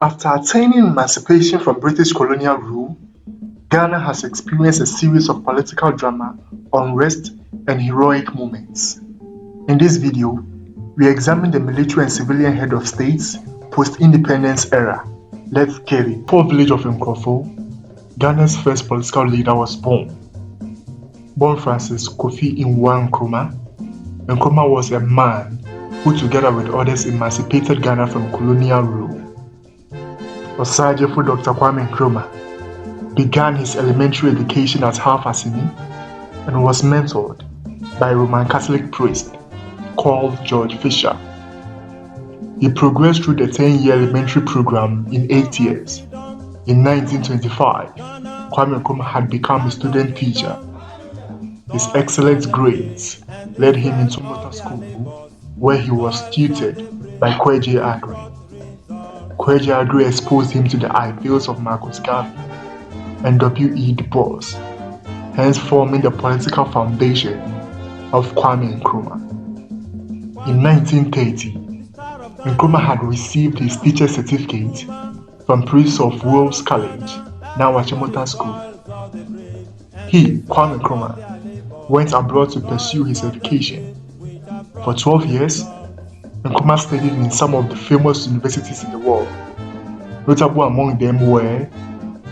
After attaining emancipation from British colonial rule, Ghana has experienced a series of political drama, unrest, and heroic moments. In this video, we examine the military and civilian head of states post-independence era. Let's get it. Poor village of Nkrofo, Ghana's first political leader was born. Born Francis Kofi Nwa Nkrumah. Nkrumah was a man who, together with others, emancipated Ghana from colonial rule. Osagyefo Dr. Kwame Nkrumah began his elementary education at Half-Assini and was mentored by a Roman Catholic priest called George Fisher. He progressed through the 10-year elementary program in 8 years. In 1925, Kwame Nkrumah had become a student teacher. His excellent grades led him into motor school, where he was tutored by Kweji Agri. Kweji Agri exposed him to the ideals of Marcus Garvey and W.E. Du Bois, hence forming the political foundation of Kwame Nkrumah. In 1930, Nkrumah had received his teacher's certificate from Prince of Wales College, now Achimota School. He, Kwame Nkrumah, went abroad to pursue his education. For 12 years, Nkrumah studied in some of the famous universities in the world. Notable among them were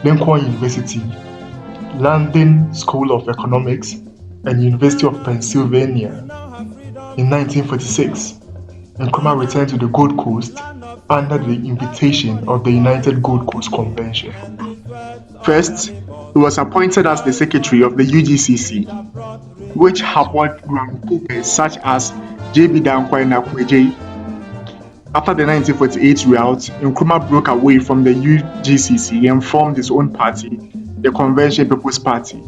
Lincoln University, London School of Economics, and University of Pennsylvania. In 1946, Nkrumah returned to the Gold Coast under the invitation of the United Gold Coast Convention. First, he was appointed as the secretary of the UGCC, which harbored groundbreakers such as J.B. Danquah Kweji. After the 1948 riot, Nkrumah broke away from the UGCC and formed his own party, the Convention People's Party.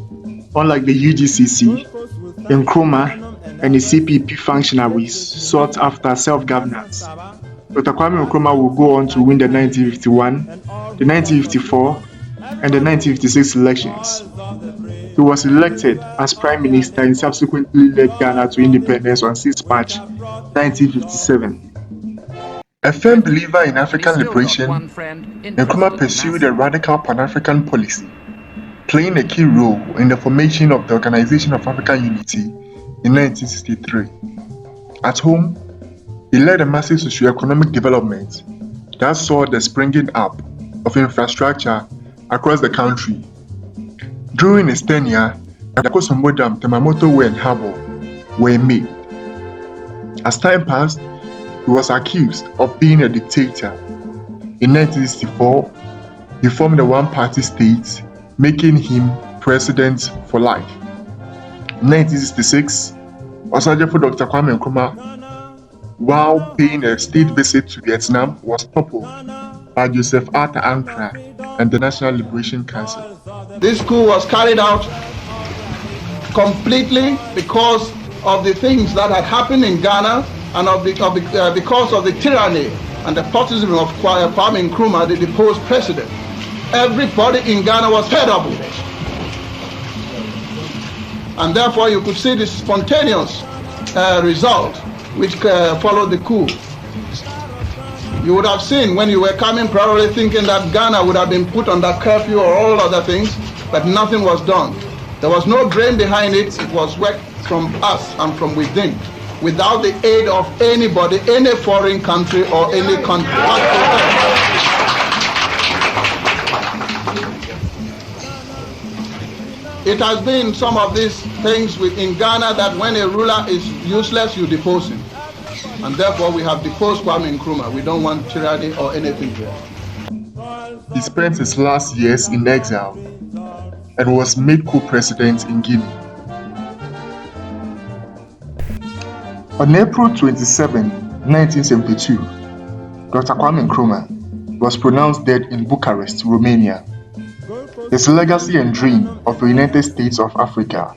Unlike the UGCC, Nkrumah and the CPP functionaries sought after self-governance. Dr. Kwame Nkrumah would go on to win the 1951, the 1954, and the 1956 elections. He was elected as Prime Minister and subsequently led Ghana to independence on 6 March 1957. A firm believer in African liberation, Nkrumah pursued a radical Pan-African policy, playing a key role in the formation of the Organization of African Unity in 1963. At home, he led a massive socio-economic development that saw the springing up of infrastructure across the country. During his tenure, the Akosombo Dam, Temamoto Way and Harbour were made. As time passed, he was accused of being a dictator. In 1964, he formed a one-party state, making him president for life. In 1966, Osagyefo Dr. Kwame Nkrumah, while paying a state visit to Vietnam, was toppled by Joseph Arthur Ankra and the National Liberation Council. This coup was carried out completely because of the things that had happened in Ghana and because of the tyranny and the despotism of Kwame Nkrumah, the deposed president. Everybody in Ghana was fed up with it. And therefore you could see the spontaneous result which followed the coup. You would have seen when you were coming probably thinking that Ghana would have been put under curfew or all other things, but nothing was done. There was no brain behind it. It was work from us and from within, without the aid of anybody, any foreign country or any country. It has been some of these things within Ghana that when a ruler is useless, you depose him. And therefore we have deposed Kwame Nkrumah. We don't want tyranny or anything here. He spent his last years in exile and was made co-president in Guinea. On April 27, 1972, Dr. Kwame Nkrumah was pronounced dead in Bucharest, Romania. His legacy and dream of the United States of Africa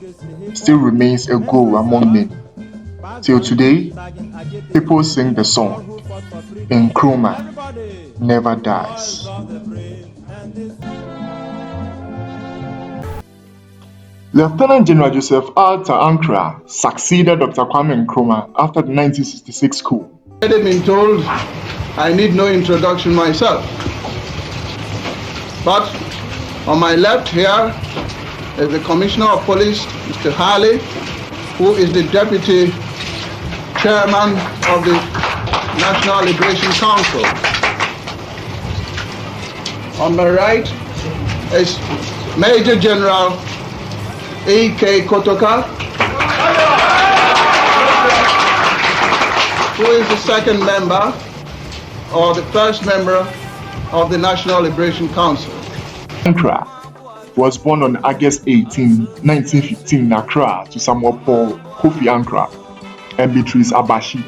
still remains a goal among many. Till today, people sing the song, Nkrumah never dies. Lieutenant General Joseph Arthur Ankra succeeded Dr. Kwame Nkrumah after the 1966 coup. I had been told I need no introduction myself. But on my left here is the Commissioner of Police, Mr. Harley, who is the Deputy Chairman of the National Liberation Council. On my right is Major General E.K. Kotoka, who is the second member or the first member of the National Liberation Council. Ankra was born on August 18, 1915 in Accra to Samuel Paul Kofi Ankra and Beatrice Abashi.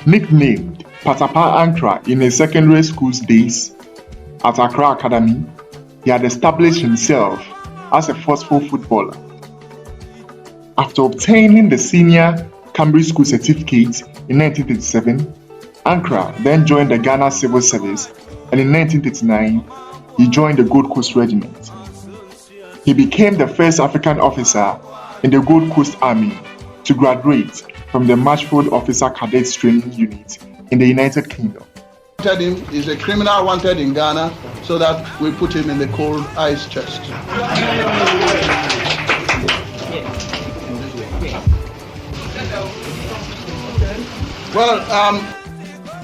Nicknamed Patapa Ankra in his secondary school's days at Accra Academy, he had established himself as a forceful footballer. After obtaining the senior Cambridge School certificate in 1937, Ankra then joined the Ghana Civil Service, and in 1939, he joined the Gold Coast Regiment. He became the first African officer in the Gold Coast Army to graduate from the Marchfield Officer Cadets Training Unit in the United Kingdom. Him is a criminal wanted in Ghana, so that we put him in the cold ice chest.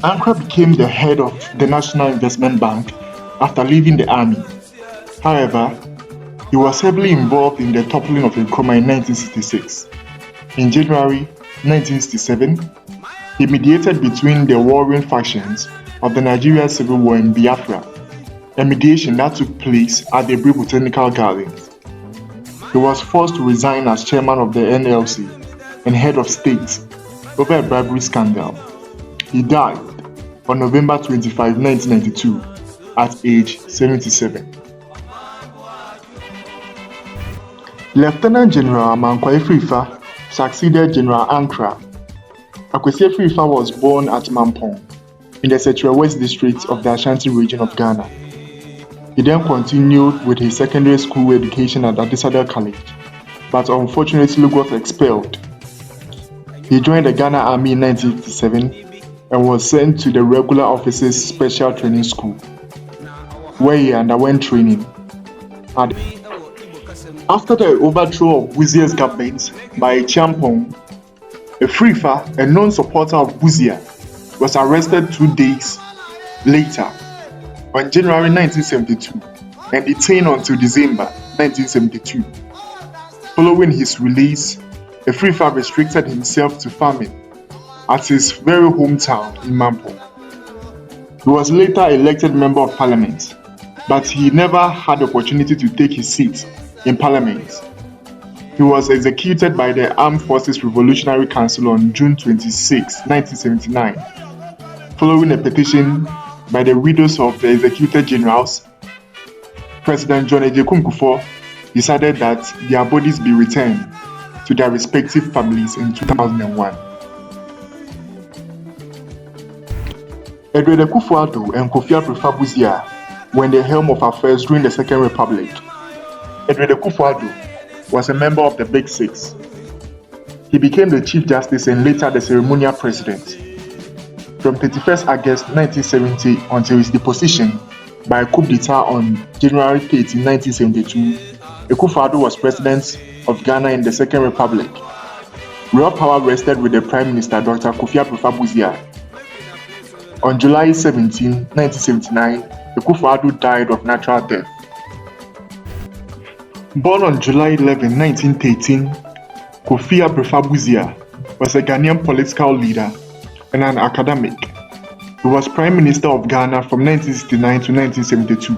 Ankra became the head of the National Investment Bank after leaving the army. However, he was heavily involved in the toppling of Nkrumah in 1966. In January 1967, he mediated between the warring factions of the Nigerian Civil War in Biafra, a mediation that took place at the Bri Botanical Gardens. He was forced to resign as chairman of the NLC and head of state over a bribery scandal. He died on November 25, 1992, at age 77. Lieutenant General Amankwa Efrifa succeeded General Ankra. Akwesi Efrifa was born at Mampong in the Setua West district of the Ashanti region of Ghana. He then continued with his secondary school education at Adisadel College, but unfortunately got expelled. He joined the Ghana Army in 1957 and was sent to the Regular Officers Special Training School, where he underwent training. After the overthrow of Buzia's government by Champong, Efrifa, a known supporter of Buzia, was arrested 2 days later on January 1972 and detained until December 1972. Following his release, Efrifa restricted himself to farming at his very hometown in Mampong. He was later elected Member of Parliament, but he never had the opportunity to take his seat in Parliament. He was executed by the Armed Forces Revolutionary Council on June 26, 1979, following a petition by the widows of the executed generals. President John Ejekun Kufuor decided that their bodies be returned to their respective families in 2001. Edward Akufo-Addo and Kofi Abrefa-Buzia were in the helm of affairs during the Second Republic. Edward Akufo-Addo was a member of the Big Six. He became the Chief Justice and later the ceremonial president. From 31st August 1970 until his deposition by a coup d'etat on January 13, 1972, Akufo-Addo was president of Ghana in the Second Republic. Real power rested with the Prime Minister Dr. Kofi Abrefa-Buzia. On July 17, 1979, Akufo-Addo died of natural death. Born on July 11, 1913, Kofi Abrefa-Buzia was a Ghanaian political leader and an academic. He was Prime Minister of Ghana from 1969 to 1972.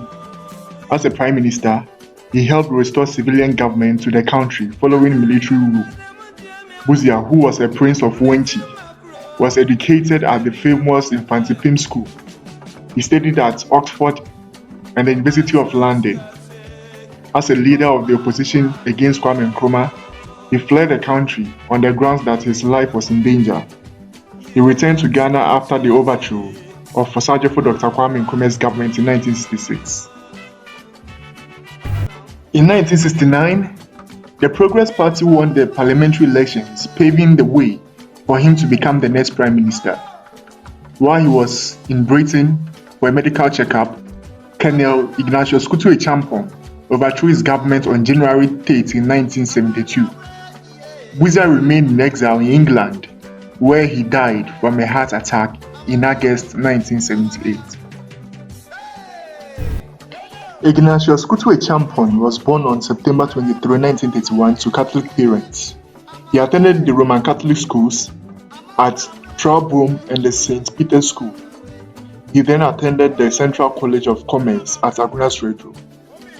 As a Prime Minister, he helped restore civilian government to the country following military rule. Buzia, who was a prince of Wenchi, was educated at the famous Infante Pim School. He studied at Oxford and the University of London. As a leader of the opposition against Kwame Nkrumah, he fled the country on the grounds that his life was in danger. He returned to Ghana after the overthrow of Osajefo Dr. Kwame Nkrumah's government in 1966. In 1969, the Progress Party won the parliamentary elections, paving the way for him to become the next Prime Minister. While he was in Britain for a medical checkup, Colonel Ignatius Kutu Echampong overthrew his government on January 30, 1972. Busia remained in exile in England, where he died from a heart attack in August 1978. Ignatius Kutu Echampong was born on September 23, 1931 to Catholic parents. He attended the Roman Catholic schools at Trelbrom and the St. Peter's School. He then attended the Central College of Commerce at Agunas Retro.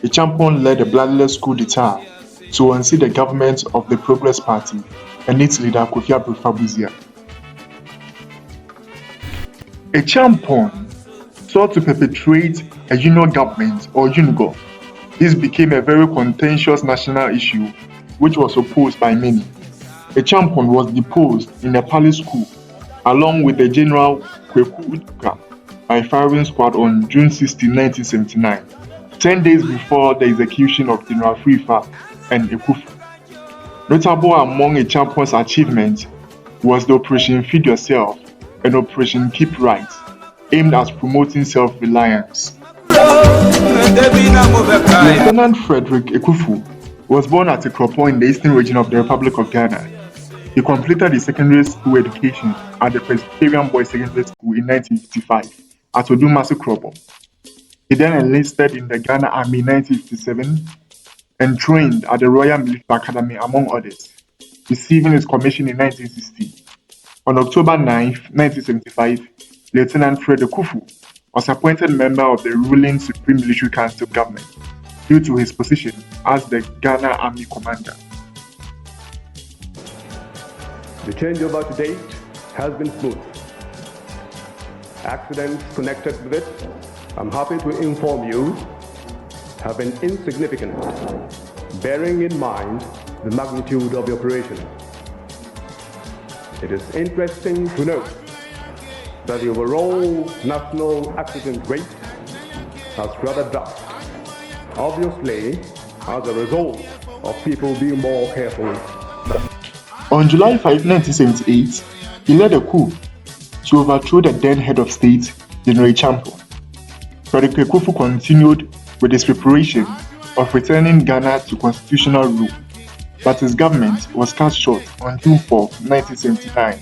Echampong led a bloodless coup d'etat to unseat the government of the Progress Party and its leader Kofi Abufar-Busia. Echampong sought to perpetuate a union government or UNIGO. This became a very contentious national issue which was opposed by many. Echampong was deposed in a palace coup along with the General Kweku Uduka by firing squad on June 16, 1979, 10 days before the execution of General Frifa and Ekufu. Notable among Echampong's achievements was the Operation Feed Yourself and Operation Keep Right, aimed at promoting self-reliance. Lieutenant Frederick Ekufu was born at Ikropo in the eastern region of the Republic of Ghana. He completed his secondary school education at the Presbyterian Boys Secondary School in 1955 at Odumasi Krobo. He then enlisted in the Ghana Army in 1957 and trained at the Royal Military Academy, among others, receiving his commission in 1960. On October 9, 1975, Lieutenant Fred Ekufu was appointed member of the ruling Supreme Military Council government due to his position as the Ghana Army Commander. The changeover to date has been smooth. Accidents connected with it, I'm happy to inform you, have been insignificant, bearing in mind the magnitude of the operation. It is interesting to note that the overall national accident rate has rather dropped, obviously as a result of people being more careful. On July 5, 1978, he led a coup to overthrow the then head of state, General Echampong. Frederick Ekufu continued with his preparation of returning Ghana to constitutional rule, but his government was cut short on June 4, 1979,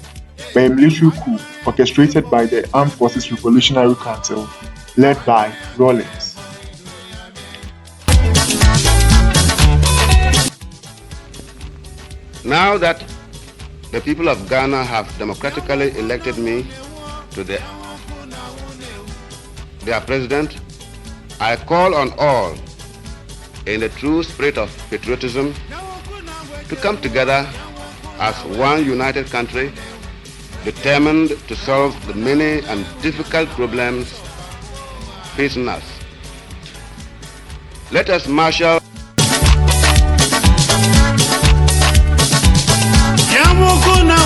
by a military coup orchestrated by the Armed Forces Revolutionary Council, led by Rawlins. Now that the people of Ghana have democratically elected me to their president, I call on all, in the true spirit of patriotism, to come together as one united country, determined to solve the many and difficult problems facing us. Let us marshal